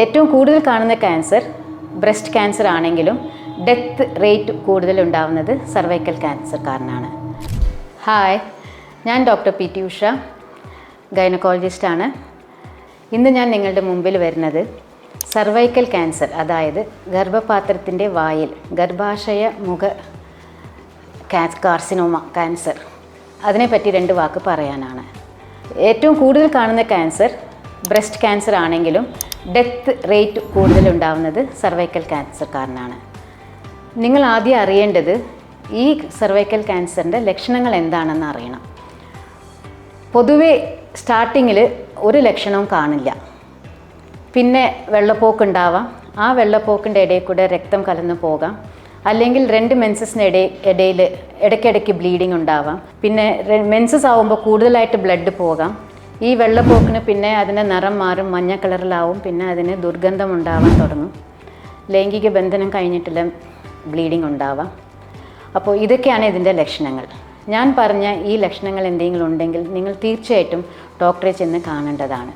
ഏറ്റവും കൂടുതൽ കാണുന്ന ക്യാൻസർ ബ്രസ്റ്റ് ക്യാൻസർ ആണെങ്കിലും ഡെത്ത് റേറ്റ് കൂടുതൽ ഉണ്ടാവുന്നത് സർവൈക്കൽ ക്യാൻസർ കാരണമാണ്. ഹായ്, ഞാൻ ഡോക്ടർ പി.ടി. ഉഷ, ഗൈനക്കോളജിസ്റ്റാണ്. ഇന്ന് ഞാൻ നിങ്ങളുടെ മുമ്പിൽ വരുന്നത് സർവൈക്കൽ ക്യാൻസർ, അതായത് ഗർഭപാത്രത്തിൻ്റെ വായിൽ ഗർഭാശയ മുഖ കാർസിനോമ ക്യാൻസർ, അതിനെപ്പറ്റി 2 വാക്ക് പറയാനാണ്. ഏറ്റവും കൂടുതൽ കാണുന്ന ക്യാൻസർ ബ്രസ്റ്റ് ക്യാൻസർ ആണെങ്കിലും ഡെത്ത് റേറ്റ് കൂടുതൽ ഉണ്ടാവുന്നത് സർവൈക്കൽ ക്യാൻസർ കാരണമാണ്. നിങ്ങൾ ആദ്യം അറിയേണ്ടത് ഈ സർവൈക്കൽ ക്യാൻസറിൻ്റെ ലക്ഷണങ്ങൾ എന്താണെന്ന് അറിയണം. പൊതുവെ സ്റ്റാർട്ടിങ്ങിൽ ഒരു ലക്ഷണവും കാണില്ല. പിന്നെ വെള്ളപ്പോക്കുണ്ടാവാം, ആ വെള്ളപ്പോക്കിൻ്റെ ഇടയിൽ കൂടെ രക്തം കലർന്നു പോകാം, അല്ലെങ്കിൽ 2 മെൻസസിന് ഇടയിൽ ഇടയ്ക്കിടയ്ക്ക് ബ്ലീഡിങ് ഉണ്ടാവാം. പിന്നെ മെൻസസ് ആവുമ്പോൾ കൂടുതലായിട്ട് ബ്ലഡ് പോകാം. ഈ വെള്ളപ്പോക്കിന് പിന്നെ അതിൻ്റെ നിറം മാറും, മഞ്ഞ കളറിലാവും, പിന്നെ അതിന് ദുർഗന്ധം ഉണ്ടാവാൻ തുടങ്ങും. ലൈംഗിക ബന്ധനം കഴിഞ്ഞിട്ടുള്ള ബ്ലീഡിങ് ഉണ്ടാവാം. അപ്പോൾ ഇതൊക്കെയാണ് ഇതിൻ്റെ ലക്ഷണങ്ങൾ. ഞാൻ പറഞ്ഞ ഈ ലക്ഷണങ്ങൾ എന്തെങ്കിലും ഉണ്ടെങ്കിൽ നിങ്ങൾ തീർച്ചയായിട്ടും ഡോക്ടറെ ചെന്ന് കാണേണ്ടതാണ്.